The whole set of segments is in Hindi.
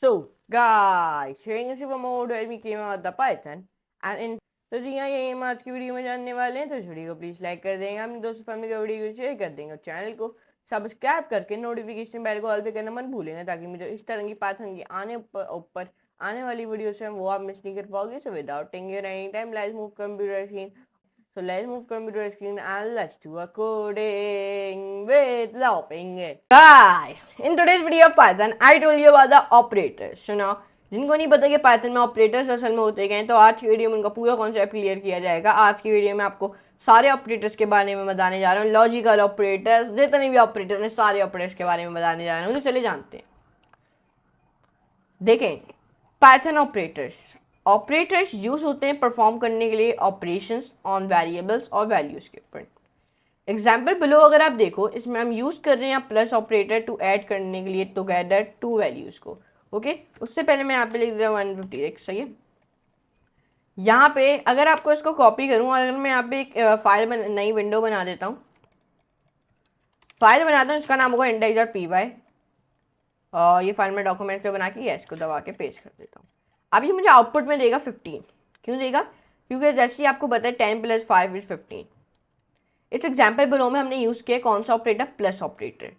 So, guys, showing us a mode where we came out the Python and in तो जी हाँ यही हम आज की वीडियो में जानने वाले हैं। तो इस वीडियो को प्लीज लाइक कर देंगे, अपने दोस्तों फैमिली का वीडियो को शेयर कर देंगे और चैनल को सब्सक्राइब करके नोटिफिकेशन बेल को ऑल पे करना मत भूलेंगे ताकि मुझे इस तरह की पाइथन की ऊपर आने वाली वीडियो से वो आप मिस नहीं कर पाओगे। So without taking any time let's move computer screen. So let's move computer screen and let's do a coding with laughing. Guys, in today's video of Python, I told you about the operators. So now, जिनको नहीं पता कि पाइथन में ऑपरेटर्स असल में होते हैं तो आज की वीडियो में उनका पूरा कॉन्सेप्ट क्लियर किया जाएगा। आज की वीडियो में आपको सारे ऑपरेटर्स के बारे में बताने जा रहा हूँ, लॉजिकल ऑपरेटर्स, जितने भी ऑपरेटर हैं सारे ऑपरेटर्स के बारे में बताने जा रहा हूँ। तो चलिए जानते हैं। देखें, पाइथन ऑपरेटर्स यूज होते हैं परफॉर्म करने के लिए ऑपरेशंस ऑन वेरिएबल्स और वैल्यूज के ऊपर। एग्जाम्पल बिलो अगर आप देखो, इसमें हम यूज कर रहे हैं प्लस ऑपरेटर टू ऐड करने के लिए टुगेदर टू वैल्यूज को। ओके, उससे पहले मैं यहाँ पे लिख दे रहा हूँ 156, सही है। यहाँ पे अगर आपको इसको कॉपी करूँ और अगर मैं यहाँ पे एक नई विंडो बना देता हूँ, फाइल बनाता हूँ, इसका नाम होगा index.py और ये फाइल में डॉक्यूमेंट पे बना के यस को दबा के पेस्ट कर देता हूँ। अब ये मुझे आउटपुट में देगा 15। क्यों देगा? क्योंकि जैसे ही आपको पता है 10 + 5 = 15। इस एग्जाम्पल बिलो में हमने यूज़ किया कौन सा operator? Plus operator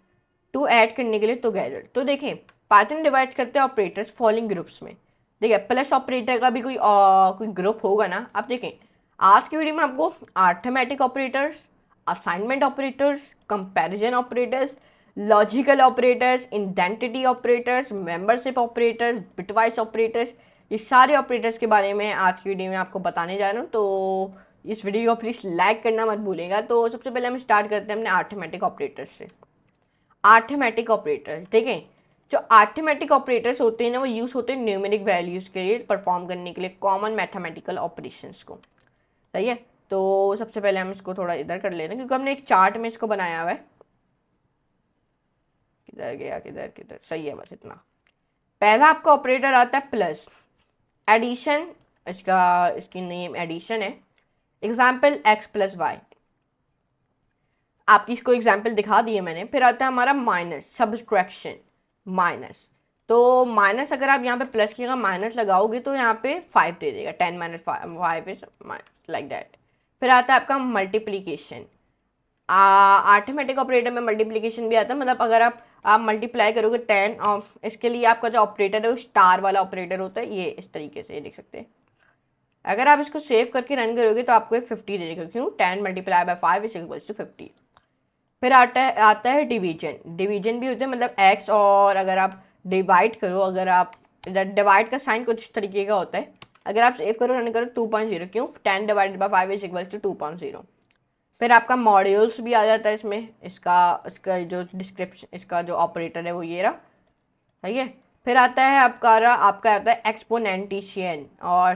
to add करने के लिए टुगेदर। तो देखें, पाइथन डिवाइड करते हैं ऑपरेटर्स फॉलोइंग ग्रुप्स में। देखिए, प्लस ऑपरेटर का भी कोई ग्रुप होगा ना। आप देखें, आज की वीडियो में आपको arithmetic operators, assignment operators, comparison operators, logical operators, identity operators, membership operators, bitwise operators, ये सारे ऑपरेटर्स के बारे में आज की वीडियो में आपको बताने जा रहा हूँ। तो इस वीडियो को प्लीज़ लाइक करना मत भूलेगा। तो सबसे पहले हम स्टार्ट करते हैं अपने अर्थमेटिक ऑपरेटर्स से। अर्थमेटिक ऑपरेटर्स देखें, जो अर्थमेटिक ऑपरेटर्स होते हैं ना, वो यूज़ होते हैं न्यूमेरिक वैल्यूज़ के लिए परफॉर्म करने के लिए कॉमन मैथमेटिकल ऑपरेशंस को, सही है। तो सबसे पहले हम इसको थोड़ा इधर कर लेते हैं क्योंकि हमने एक चार्ट में इसको बनाया हुआ है। किधर गया, किधर, सही है, बस इतना। पहला आपका ऑपरेटर आता है प्लस एडिशन, इसकी नेम एडिशन है। एग्जाम्पल x + y, आपकी इसको एग्जाम्पल दिखा दिए मैंने। फिर आता है हमारा माइनस, सब्सट्रैक्शन, माइनस। तो माइनस अगर आप यहाँ पे प्लस की जगह माइनस लगाओगे तो यहाँ पे 5 दे देगा, 10 - 5 इज लाइक दैट। फिर आता है आपका मल्टीप्लीकेशन। अर्थमेटिक ऑपरेटर में मल्टीप्लिकेशन भी आता है, मतलब अगर आप मल्टीप्लाई करोगे 10 और इसके लिए आपका जो ऑपरेटर है वो स्टार वाला ऑपरेटर होता है। ये इस तरीके से देख सकते हैं। अगर आप इसको सेव करके रन करोगे तो आपको 50 दे देगा। क्यों? 10 × 5 = 50। फिर आता है डिवीजन भी होता है, मतलब x, और अगर आप डिवाइड करो, अगर आप डिवाइड का साइन कुछ तरीके का होता है। अगर आप सेव करो रन करो 2.0। क्यों? 10 / 5 = 2.0। फिर आपका मॉड्यूल्स भी आ जाता है इसमें। इसका जो डिस्क्रिप्शन, इसका जो ऑपरेटर है वो ये रहा, सही है। फिर आता है आपका आता है एक्सपोनेंटिशियन, और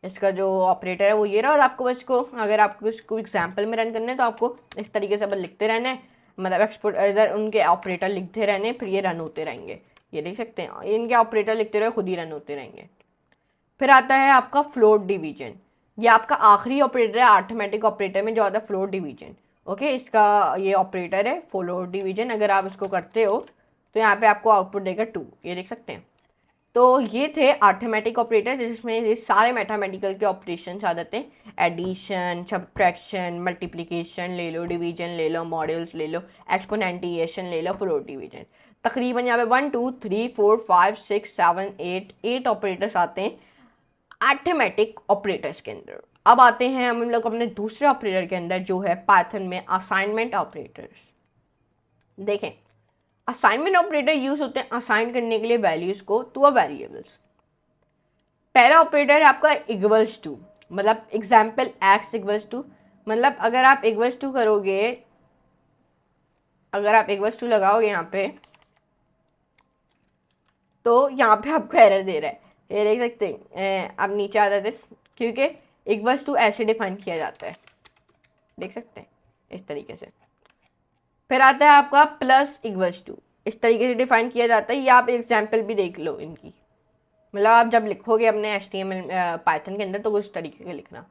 इसका जो ऑपरेटर है वो ये रहा। और आपको बस इसको, अगर आपको इसको एग्जाम्पल में रन करना है तो आपको इस तरीके से बस लिखते रहना है, मतलब इधर उनके ऑपरेटर लिखते रहने, फिर ये रन होते रहेंगे। ये देख सकते हैं, इनके ऑपरेटर लिखते रहे, खुद ही रन होते रहेंगे। फिर आता है आपका फ्लोट डिवीजन। ये आपका आखिरी ऑपरेटर है अर्थमेटिक ऑपरेटर में जो आता है फ्लोट डिवीजन। ओके, इसका ये ऑपरेटर है फ्लोट डिवीजन। अगर आप इसको करते हो तो यहाँ पे आपको आउटपुट देगा 2, ये देख सकते हैं। तो ये थे अर्थमेटिक ऑपरेटर जिसमें ये सारे मैथमेटिकल के ऑपरेशन आ जाते हैं। एडिशन, सब्ट्रैक्शन, मल्टीप्लिकेशन ले लो, डिवीजन ले लो, मॉड्यूल्स ले लो, एक्सपोनेंटिएशन ले लो, फ्लोट डिवीजन। तकरीबन यहाँ पे 1 2 3 4 5 6 7 8 ऑपरेटर्स आते हैं अर्थमेटिक ऑपरेटर्स के अंदर। अब आते हैं हम लोग अपने दूसरे ऑपरेटर के अंदर जो है पाइथन में असाइनमेंट ऑपरेटर्स। देखें, असाइनमेंट ऑपरेटर यूज होते हैं असाइन करने के लिए वैल्यूज को टू अ वेरिएबल्स। पहला ऑपरेटर है आपका इक्वल्स टू, मतलब एग्जाम्पल x = मतलब अगर आप = करोगे, अगर आप = लगाओगे यहाँ पे तो यहाँ पे आपको एरर दे रहा है, ये देख सकते हैं। अब नीचे आ जाते हैं क्योंकि = ऐसे डिफाइन किया जाता है, देख सकते हैं इस तरीके से। फिर आता है आपका प्लस = इस तरीके से डिफाइन किया जाता है। ये आप एग्जाम्पल भी देख लो इनकी, मतलब आप जब लिखोगे अपने HTML पाइथन के अंदर तो उस तरीके का लिखना।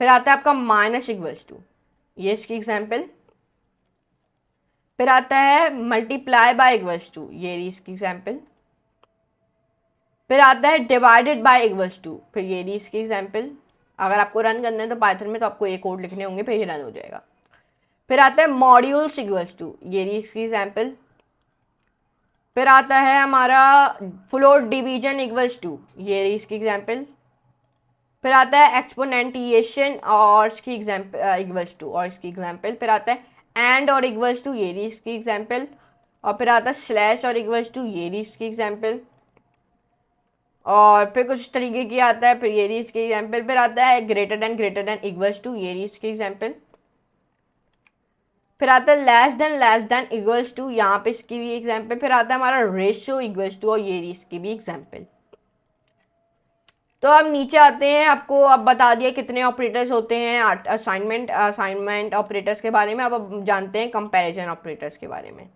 फिर आता है आपका -, ये इसकी एग्जाम्पल। फिर आता है मल्टीप्लाई बाय =, ये इसकी एग्जाम्पल। फिर आता है डिवाइडेड बाय इक्वल्स टू, फिर ये रही इसकी एग्जाम्पल। अगर आपको रन करना है तो पाइथन में तो आपको ये कोड लिखने होंगे, फिर ये रन हो जाएगा। फिर आता है मॉड्यूल्स इक्वल्स टू, ये रही इसकी एग्जाम्पल। फिर आता है हमारा फ्लोट डिवीजन इक्वल्स टू, ये रही इसकी एग्जाम्पल। फिर आता है एक्सपोनेंटिएशन और इसकी एग्जाम्पल इक्वल्स टू और इसकी एग्जाम्पल। फिर आता है एंड और इक्वल्स टू, ये रही इसकी एग्जाम्पल। और फिर आता है स्लैश और इक्वल्स टू, ये रही इसकी एग्जाम्पल। और फिर कुछ तरीके की आता है, फिर ये रही इसकी एग्जाम्पल। फिर आता है ग्रेटर देन इक्वल्स टू, ये रही इसकी एग्जाम्पल। फिर आता है लेस देन इक्वल्स टू, यहाँ पे इसकी भी एग्जाम्पल। फिर आता है हमारा रेशियो इक्वल्स टू और ये रही इसकी भी एग्जाम्पल। तो अब नीचे आते हैं, आपको अब बता दिया कितने ऑपरेटर्स होते हैं असाइनमेंट ऑपरेटर्स के बारे में। अब जानते हैं कंपैरिजन ऑपरेटर्स के बारे में।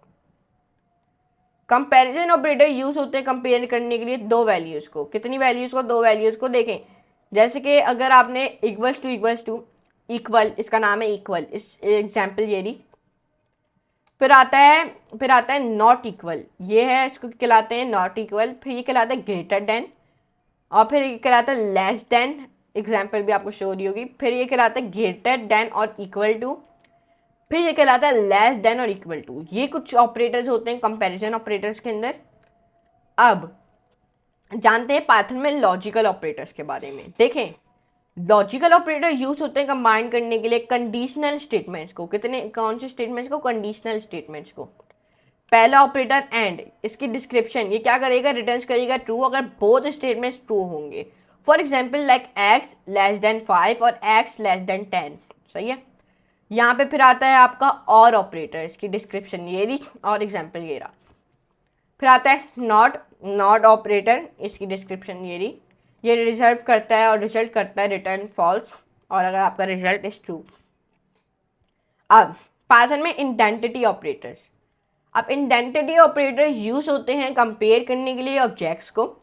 कंपैरिजन ऑपरेटर यूज होते हैं कंपेयर करने के लिए दो वैल्यूज़ को। कितनी वैल्यूज़ को? दो वैल्यूज़ को। देखें जैसे कि अगर आपने इक्वल्स टू इक्वल, इसका नाम है इक्वल, इस एग्जाम्पल ये रही। फिर आता है नॉट इक्वल, ये है, इसको कहलाते हैं नॉट इक्वल। फिर ये कहलाता है ग्रेटर देन, और फिर ये कहलाता है लेस देन, एग्जाम्पल भी आपको शो रही होगी। फिर ये कहलाता है ग्रेटर देन और इक्वल टू। फिर ये कहलाता है लेस देन और इक्वल टू। ये कुछ ऑपरेटर्स होते हैं कंपैरिजन ऑपरेटर्स के अंदर। अब जानते हैं पाइथन में लॉजिकल ऑपरेटर्स के बारे में। देखें लॉजिकल ऑपरेटर यूज होते हैं कंबाइन करने के लिए कंडीशनल स्टेटमेंट्स को। कौन से स्टेटमेंट्स को? कंडीशनल स्टेटमेंट्स को। पहला ऑपरेटर एंड, इसकी डिस्क्रिप्शन ये क्या करेगा? रिटर्न करेगा ट्रू अगर बोथ स्टेटमेंट्स ट्रू होंगे। For example like x less than 5 और x लेस देन 10। सही है। यहाँ पे फिर आता है आपका और ऑपरेटर, इसकी डिस्क्रिप्शन ये रही और एग्जाम्पल ये रहा। फिर आता है नॉट ऑपरेटर, इसकी डिस्क्रिप्शन ये रही। ये रिजर्व करता है और रिजल्ट करता है रिटर्न फॉल्स, और अगर आपका रिजल्ट इज ट्रू। अब पाइथन में इंडेंटिटी ऑपरेटर्स। अब इंडेंटिटी ऑपरेटर यूज होते हैं कंपेयर करने के लिए ऑब्जेक्ट्स को।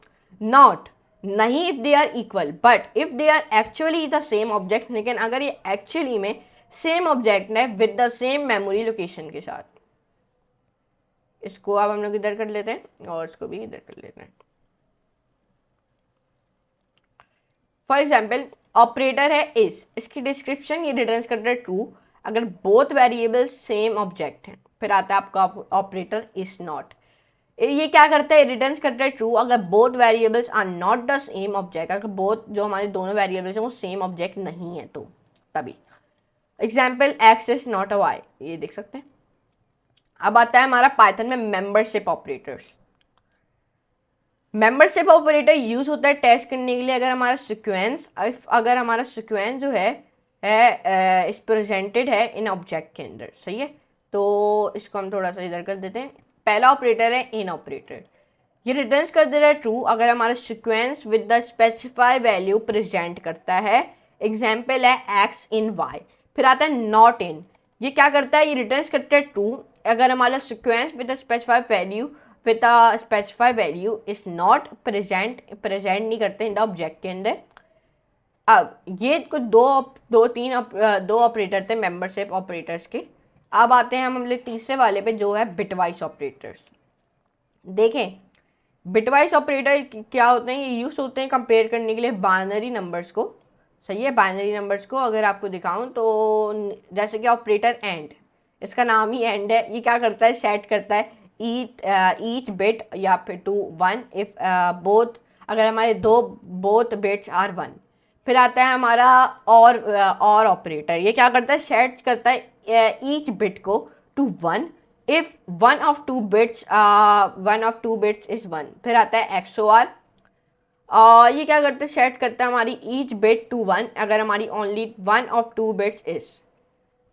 नॉट नहीं if they are equal, but if they are actually the same object, लेकिन अगर ये एक्चुअली में सेम ऑब्जेक्ट है with the same memory location के साथ। इसको अब हम लोग इधर कर लेते हैं और इसको भी इधर कर लेते हैं। फॉर एग्जाम्पल ऑपरेटर है इस, इसकी डिस्क्रिप्शन ये रिटर्न करता है ट्रू अगर बोथ वेरिएबल सेम ऑब्जेक्ट हैं। फिर आता है आपका ऑपरेटर इज नॉट, ये क्या करता है? रिटर्न करता है ट्रू अगर both variables are not the same object, अगर बोथ जो हमारे दोनों वेरिएबल्स हैं वो सेम ऑब्जेक्ट नहीं है तो तभी। Example x is not a y, ये देख सकते हैं। अब आता है हमारा पाइथन में membership operators. Membership operator use होता है टेस्ट करने के लिए अगर हमारा सीक्वेंस जो है इस प्रेजेंटेड है इन ऑब्जेक्ट के अंदर। सही है। तो इसको हम थोड़ा सा इधर कर देते हैं। पहला ऑपरेटर है इन ऑपरेटर, ये रिटर्न कर दे रहा है ट्रू अगर हमारा sequence with the specify value present करता है। एग्जाम्पल है एक्स इन वाई। फिर आता है नॉट इन, ये क्या करता है? ये रिटर्न करता है ट्रू अगर हमारा sequence with the specify value is not present नहीं करते इन द ऑब्जेक्ट के अंदर। अब ये कुछ दो ऑपरेटर थे मेंबरशिप ऑपरेटर्स के। अब आते हैं हम लोग तीसरे वाले पे जो है बिटवाइस ऑपरेटर्स। देखें बिटवाइस ऑपरेटर क्या होते हैं? ये यूज होते हैं कंपेयर करने के लिए बाइनरी नंबर्स को। सही है। बाइनरी नंबर्स को अगर आपको दिखाऊं तो जैसे कि ऑपरेटर एंड, इसका नाम ही एंड है। ये क्या करता है? सेट करता है ईच बिट या फिर टू 1 इफ बोथ, अगर हमारे बोथ बिट्स आर 1। फिर आता है हमारा और ऑपरेटर, ये क्या करता है? सेट करता है ईच बिट को to 1 if one of two bits is 1। फिर आता है XOR, ये क्या करता है? सेट करता है हमारी ईच बिट टू 1 अगर हमारी only one of two bits is.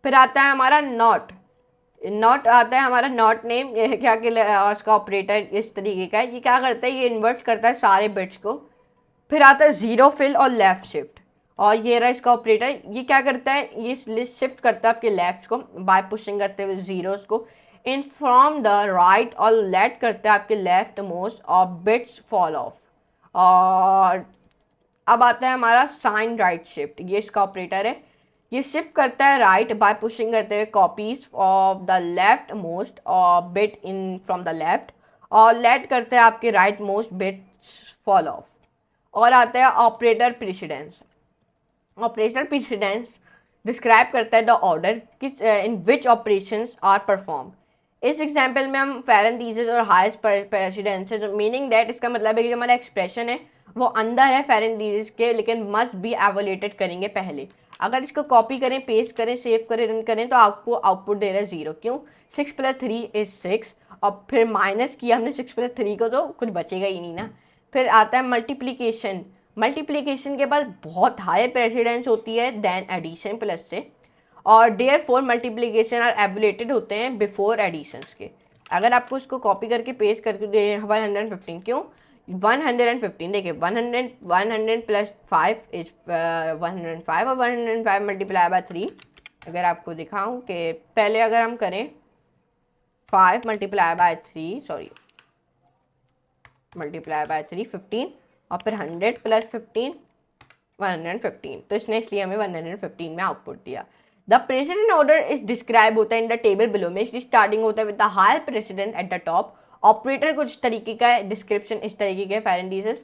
फिर आता है हमारा नॉट आता है हमारा नॉट नेम, क्या उसका ऑपरेटर इस तरीके का है। ये क्या करता है? ये इन्वर्ट करता है सारे बिट्स को। फिर आता है जीरो फिल और लेफ्ट शिफ्ट, और ये रहा इसका ऑपरेटर। ये क्या करता है? ये लिस्ट शिफ्ट करता है आपके लेफ्ट को बाय पुशिंग करते हुए जीरोस को इन फ्रॉम द राइट, और लेट करता है आपके लेफ्ट मोस्ट और बिट्स फॉल ऑफ। और अब आता है हमारा साइन राइट शिफ्ट, ये इसका ऑपरेटर है। ये शिफ्ट करता है राइट बाय पुशिंग करते हुए copies of the left most और bit in from the left, और लेट करता है आपके right most bit fall off। और आता है operator precedence. Operator precedence describe करता है द ऑर्डर किस in which operations are perform. इस एग्जाम्पल में हम पैरेंथेसिस और हाईएस्ट प्रेसिडेंस है, जो मीनिंग दैट इसका मतलब है कि जो हमारा एक्सप्रेशन है वो अंदर है पैरेंथेसिस के, लेकिन मस्ट बी एवोलेटेड करेंगे पहले। अगर इसको कॉपी करें, पेस्ट करें, सेव करें, रन करें तो आपको आउटपुट दे रहा है 0। क्यों? 6 + 3 = 6 और फिर माइनस किया हमने 6 + 3 को तो कुछ बचेगा ही नहीं ना। फिर आता है मल्टीप्लिकेशन। मल्टीप्लिकेशन के बाद बहुत हाई प्रेसिडेंस होती है देन एडिशन प्लस से, और देयर फोर मल्टीप्लिकेशन आर एवोलेटेड होते हैं बिफोर एडिशंस के। अगर आपको इसको कॉपी करके पेस्ट करके दे 115, क्यों 115? देखिए 100 + 5 = 105 और 105 × 3 अगर आपको दिखाऊं कि पहले अगर हम करें 5 × 3 15 और फिर 100 + 15 115, तो इसने इसलिए हमें 115 में आउटपुट दिया। The president order is describe होता है इन द टेबल बिलो में, इसलिए स्टार्टिंग होता है with the higher president at the top. Operator कुछ तरीके का है, डिस्क्रिप्शन इस तरीके का है, पैरेंथेसिस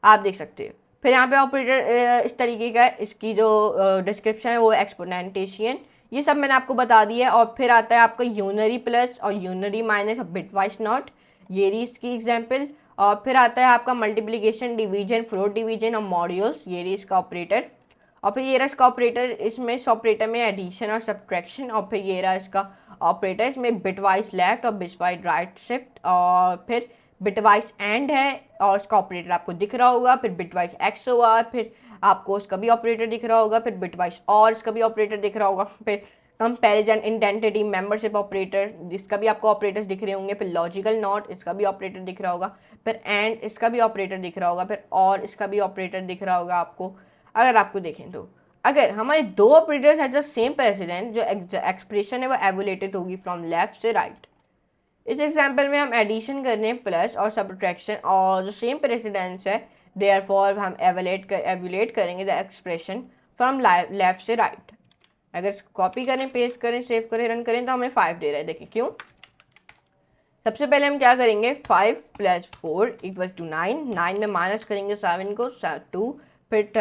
आप देख सकते हो। फिर यहाँ पे ऑपरेटर इस तरीके का है, इसकी जो डिस्क्रिप्शन है वो एक्सपोनेंटेशियन, ये सब मैंने आपको बता दिया है। और फिर आता है आपका यूनरी प्लस और यूनरी माइनस और बिटवाइज नॉट, ये रही इसकी एग्जाम्पल। और फिर आता है आपका मल्टीप्लिकेशन, डिवीजन, फ्लोट डिवीजन और मॉड्यूल्स, ये रही इसका ऑपरेटर। और फिर ये रहा इसका ऑपरेटर, इसमें इस ऑपरेटर में एडिशन और सब्ट्रैक्शन। और फिर ये रहा इसका ऑपरेटर, इसमें बिटवाइज लेफ्ट और बिटवाइज राइट शिफ्ट, और फिर बिटवाइज एंड है और इसका ऑपरेटर आपको दिख रहा होगा। फिर बिटवाइज एक्स हुआ, फिर आपको इसका भी ऑपरेटर दिख रहा होगा। फिर बिटवाइज और इसका भी ऑपरेटर दिख रहा होगा। फिर कंपैरिजन, इंडेंटिटी, मेंबरशिप ऑपरेटर, इसका भी आपको ऑपरेटर्स दिख रहे होंगे। फिर लॉजिकल नॉट, इसका भी ऑपरेटर दिख रहा होगा। फिर एंड, इसका भी ऑपरेटर दिख रहा होगा। फिर और, इसका भी ऑपरेटर दिख रहा होगा आपको। अगर आपको देखें तो अगर हमारे दो operators have the same president, जो एक्सप्रेशन है वो एवोलेटेड होगी फ्रॉम लेफ्ट से राइट। इस एग्जाम्पल में हम एडिशन कर रहे हैं प्लस और सब्ट्रैक्शन, और जो सेम प्रेसिडेंस है देयरफॉर हम एवोलेट करेंगे द एक्सप्रेशन फ्रॉम लेफ्ट से राइट। अगर कॉपी करें, पेस्ट करें, सेव करें, रन करें तो हमें 5 दे रहा है। देखिए क्यों? सबसे पहले हम क्या करेंगे, 5 + 4 = 9। 9 में माइनस करेंगे 7 को, 2। फिर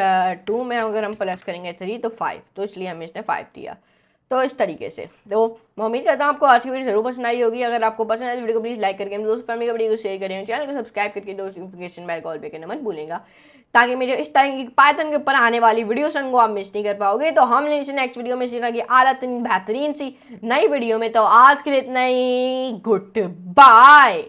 2 में अगर हम प्लस करेंगे 3 तो 5, तो इसलिए हमें इसने 5 दिया। तो इस तरीके से तो मैं उम्मीद करता हूँ आपको आज की वीडियो जरूर पसंद आई होगी। अगर आपको पसंद है तो वीडियो को प्लीज़ लाइक करके दोस्तों फैमिली का वीडियो को शेयर करें, चैनल को सब्सक्राइब करके दोस्त नोटिफिकेशन बेल कॉल पे करना मत भूलेगा, ताकि मेरे इस तरह की पाइथन के ऊपर आने वाली वीडियो को आप मिस नहीं कर पाओगे। तो हम लेंगे नेक्स्ट वीडियो में इसी तरह की आला बेहतरीन सी नई वीडियो में। तो आज के लिए इतना ही, गुड बाय।